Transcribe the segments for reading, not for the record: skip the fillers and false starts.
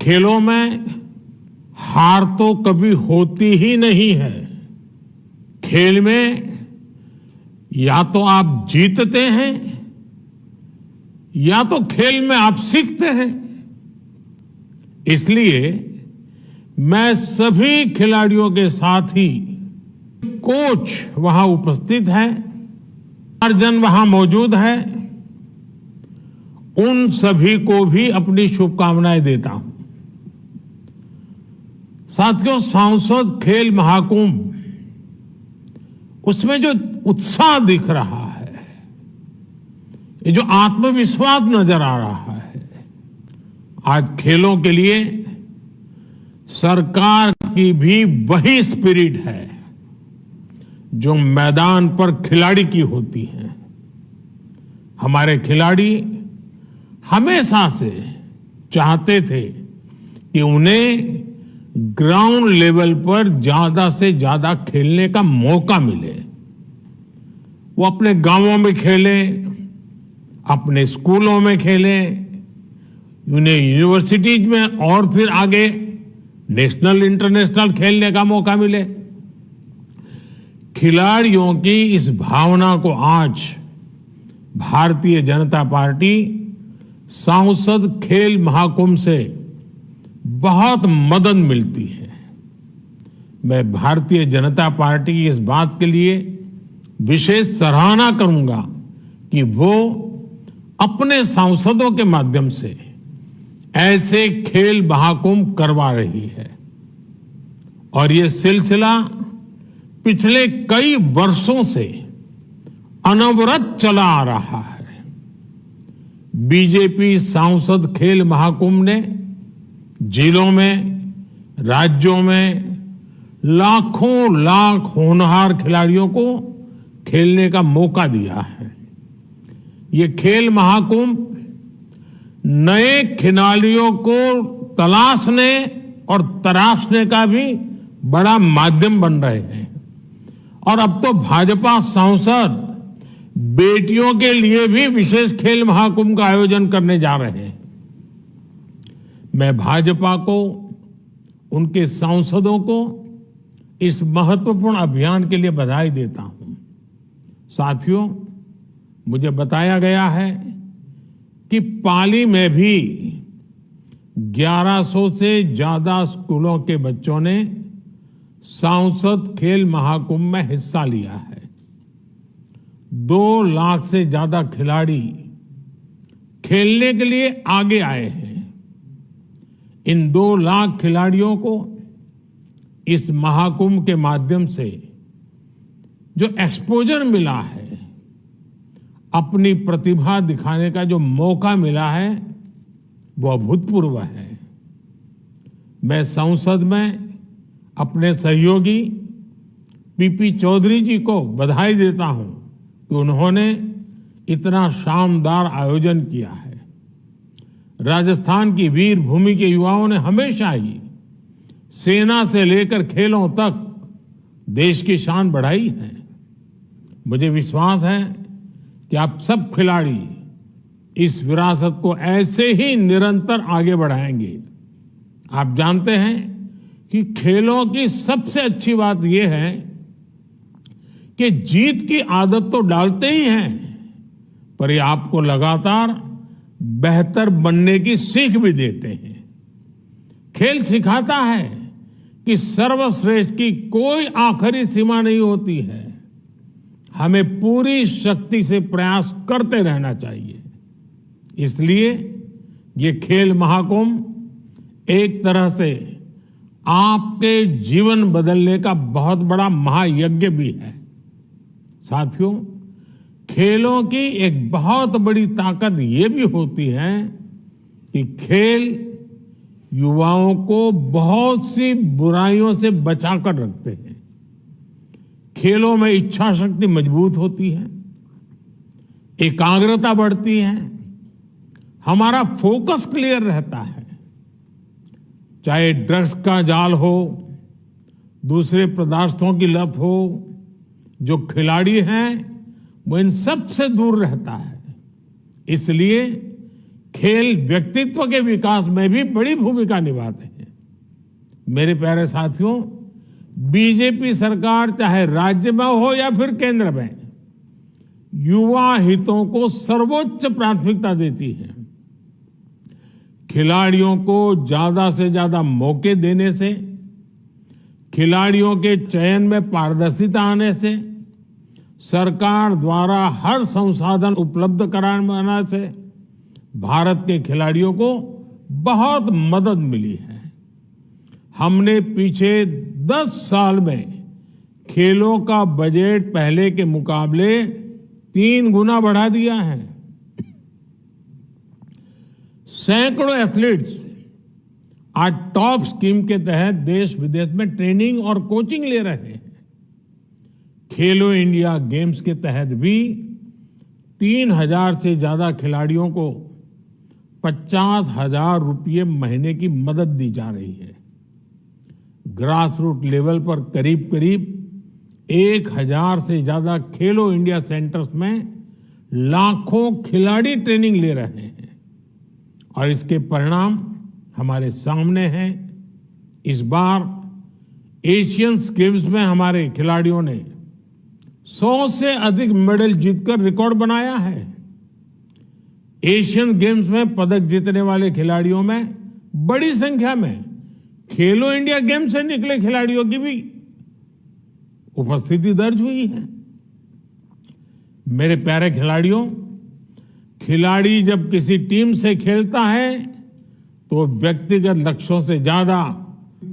खेलों में हार तो कभी होती ही नहीं है। खेल में या तो आप जीतते हैं या तो खेल में आप सीखते हैं। इसलिए मैं सभी खिलाड़ियों के साथ ही कोच वहां उपस्थित है, अर्जन वहां मौजूद है, उन सभी को भी अपनी शुभकामनाएं देता हूं। साथियों, सांसद खेल महाकुंभ, उसमें जो उत्साह दिख रहा है, ये जो आत्मविश्वास नजर आ रहा है, आज खेलों के लिए सरकार की भी वही स्पिरिट है जो मैदान पर खिलाड़ी की होती है। हमारे खिलाड़ी हमेशा से चाहते थे कि उन्हें ग्राउंड लेवल पर ज्यादा से ज्यादा खेलने का मौका मिले। वो अपने गांवों में खेले, अपने स्कूलों में खेले, उन्हें यूनिवर्सिटीज में और फिर आगे नेशनल इंटरनेशनल खेलने का मौका मिले। खिलाड़ियों की इस भावना को आज भारतीय जनता पार्टी सांसद खेल महाकुंभ से बहुत मदद मिलती है। मैं भारतीय जनता पार्टी की इस बात के लिए विशेष सराहना करूंगा कि वो अपने सांसदों के माध्यम से ऐसे खेल महाकुंभ करवा रही है और ये सिलसिला पिछले कई वर्षों से अनवरत चला आ रहा है। बीजेपी सांसद खेल महाकुंभ ने जिलों में, राज्यों में लाखों लाख होनहार खिलाड़ियों को खेलने का मौका दिया है। ये खेल महाकुंभ नए खिलाड़ियों को तलाशने और तराशने का भी बड़ा माध्यम बन रहे हैं। और अब तो भाजपा सांसद बेटियों के लिए भी विशेष खेल महाकुंभ का आयोजन करने जा रहे हैं। मैं भाजपा को, उनके सांसदों को इस महत्वपूर्ण अभियान के लिए बधाई देता हूं। साथियों, मुझे बताया गया है कि पाली में भी 1100 से ज्यादा स्कूलों के बच्चों ने सांसद खेल महाकुंभ में हिस्सा लिया है। 2 लाख से ज्यादा खिलाड़ी खेलने के लिए आगे आए हैं। इन 2 लाख खिलाड़ियों को इस महाकुंभ के माध्यम से जो एक्सपोजर मिला है, अपनी प्रतिभा दिखाने का जो मौका मिला है, वो अभूतपूर्व है। मैं संसद में अपने सहयोगी पीपी चौधरी जी को बधाई देता हूं कि उन्होंने इतना शानदार आयोजन किया है। राजस्थान की वीर भूमि के युवाओं ने हमेशा ही सेना से लेकर खेलों तक देश की शान बढ़ाई है। मुझे विश्वास है कि आप सब खिलाड़ी इस विरासत को ऐसे ही निरंतर आगे बढ़ाएंगे। आप जानते हैं कि खेलों की सबसे अच्छी बात यह है कि जीत की आदत तो डालते ही हैं, पर ये आपको लगातार बेहतर बनने की सीख भी देते हैं। खेल सिखाता है कि सर्वश्रेष्ठ की कोई आखिरी सीमा नहीं होती है। हमें पूरी शक्ति से प्रयास करते रहना चाहिए। इसलिए ये खेल महाकुंभ एक तरह से आपके जीवन बदलने का बहुत बड़ा महायज्ञ भी है। साथियों, खेलों की एक बहुत बड़ी ताकत ये भी होती है कि खेल युवाओं को बहुत सी बुराइयों से बचाकर रखते हैं। खेलों में इच्छा शक्ति मजबूत होती है, एकाग्रता बढ़ती है, हमारा फोकस क्लियर रहता है। चाहे ड्रग्स का जाल हो, दूसरे पदार्थों की लत हो, जो खिलाड़ी हैं वो इन सब से दूर रहता है। इसलिए खेल व्यक्तित्व के विकास में भी बड़ी भूमिका निभाते हैं। मेरे प्यारे साथियों, बीजेपी सरकार चाहे राज्य में हो या फिर केंद्र में, युवा हितों को सर्वोच्च प्राथमिकता देती है। खिलाड़ियों को ज्यादा से ज्यादा मौके देने से, खिलाड़ियों के चयन में पारदर्शिता आने से, सरकार द्वारा हर संसाधन उपलब्ध कराने से भारत के खिलाड़ियों को बहुत मदद मिली है। हमने पीछे 10 साल में खेलों का बजट पहले के मुकाबले 3 गुना बढ़ा दिया है। सैकड़ों एथलीट्स आज टॉप स्कीम के तहत देश विदेश में ट्रेनिंग और कोचिंग ले रहे हैं। खेलो इंडिया गेम्स के तहत भी 3,000 से ज्यादा खिलाड़ियों को 50,000 रुपये महीने की मदद दी जा रही है। ग्रास रूट लेवल पर करीब करीब 1,000 से ज्यादा खेलो इंडिया सेंटर्स में लाखों खिलाड़ी ट्रेनिंग ले रहे हैं और इसके परिणाम हमारे सामने हैं। इस बार एशियन गेम्स में हमारे खिलाड़ियों ने 100 से अधिक मेडल जीतकर रिकॉर्ड बनाया है। एशियन गेम्स में पदक जीतने वाले खिलाड़ियों में बड़ी संख्या में खेलो इंडिया गेम्स से निकले खिलाड़ियों की भी उपस्थिति दर्ज हुई है। मेरे प्यारे खिलाड़ियों, खिलाड़ी जब किसी टीम से खेलता है तो व्यक्तिगत लक्ष्यों से ज्यादा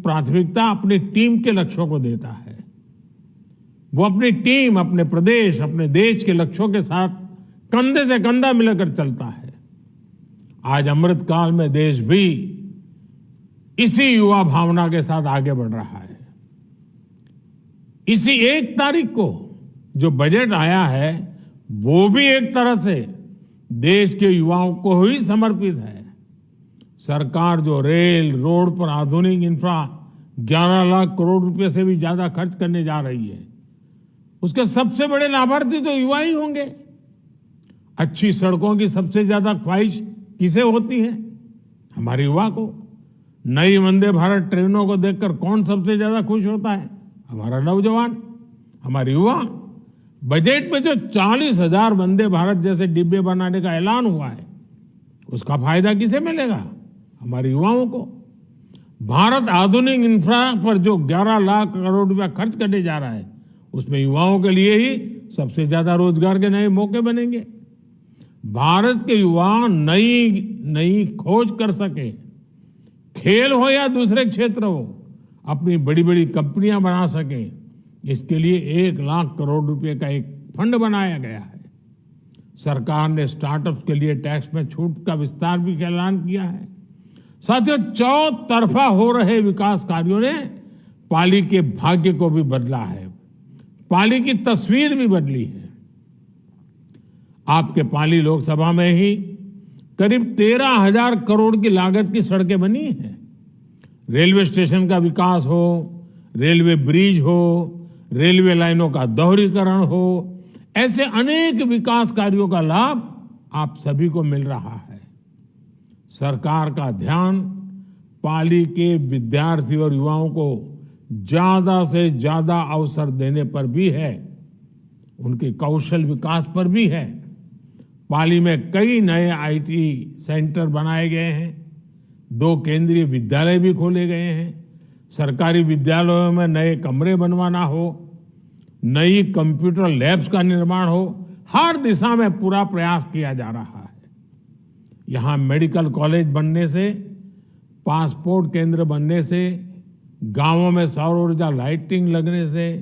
प्राथमिकता अपनी टीम के लक्ष्यों को देता है। वो अपनी टीम, अपने प्रदेश, अपने देश के लक्ष्यों के साथ कंधे से कंधा मिलाकर चलता है। आज अमृत काल में देश भी इसी युवा भावना के साथ आगे बढ़ रहा है। इसी 1 तारीख को जो बजट आया है वो भी एक तरह से देश के युवाओं को ही समर्पित है। सरकार जो रेल, रोड पर आधुनिक इंफ्रा 11 लाख करोड़ रुपए से भी ज्यादा खर्च करने जा रही है, उसके सबसे बड़े लाभार्थी तो युवा ही होंगे। अच्छी सड़कों की सबसे ज्यादा ख्वाहिश किसे होती है? हमारे युवा को। नई वंदे भारत ट्रेनों को देखकर कौन सबसे ज्यादा खुश होता है? हमारा नौजवान, हमारे युवा। बजट में जो 40,000 वंदे भारत जैसे डिब्बे बनाने का ऐलान हुआ है, उसका फायदा किसे मिलेगा? हमारे युवाओं को। भारत आधुनिक इंफ्रा पर जो 11 लाख करोड़ रुपया खर्च करने जा रहा है, उसमें युवाओं के लिए ही सबसे ज्यादा रोजगार के नए मौके बनेंगे। भारत के युवा नई खोज कर सके, खेल हो या दूसरे क्षेत्र हो, अपनी बड़ी बड़ी कंपनियां बना सके, इसके लिए 1 लाख करोड़ रुपए का एक फंड बनाया गया है। सरकार ने स्टार्टअप्स के लिए टैक्स में छूट का विस्तार भी ऐलान किया है। साथियों, चौतरफा हो रहे विकास कार्यों ने पाली के भाग्य को भी बदला है, पाली की तस्वीर भी बदली है। आपके पाली लोकसभा में ही करीब 13,000 करोड़ की लागत की सड़कें बनी हैं। रेलवे स्टेशन का विकास हो, रेलवे ब्रिज हो, रेलवे लाइनों का दोहरीकरण हो, ऐसे अनेक विकास कार्यों का लाभ आप सभी को मिल रहा है। सरकार का ध्यान पाली के विद्यार्थी और युवाओं को ज्यादा से ज्यादा अवसर देने पर भी है, उनके कौशल विकास पर भी है। पाली में कई नए आईटी सेंटर बनाए गए हैं, 2 केंद्रीय विद्यालय भी खोले गए हैं। सरकारी विद्यालयों में नए कमरे बनवाना हो, नई कंप्यूटर लैब्स का निर्माण हो, हर दिशा में पूरा प्रयास किया जा रहा है। यहाँ मेडिकल कॉलेज बनने से, पासपोर्ट केंद्र बनने से, गांवों में सौर ऊर्जा लाइटिंग लगने से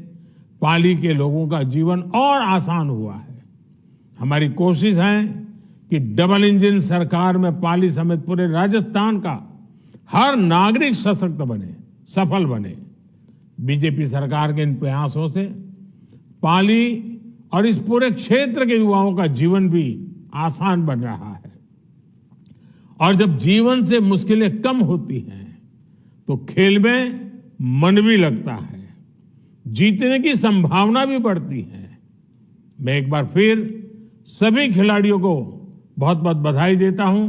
पाली के लोगों का जीवन और आसान हुआ है। हमारी कोशिश है कि डबल इंजन सरकार में पाली समेत पूरे राजस्थान का हर नागरिक सशक्त बने, सफल बने। बीजेपी सरकार के इन प्रयासों से पाली और इस पूरे क्षेत्र के युवाओं का जीवन भी आसान बन रहा है। और जब जीवन से मुश्किलें कम होती हैं तो खेल में मन भी लगता है, जीतने की संभावना भी बढ़ती है। मैं एक बार फिर सभी खिलाड़ियों को बहुत बहुत बधाई देता हूं।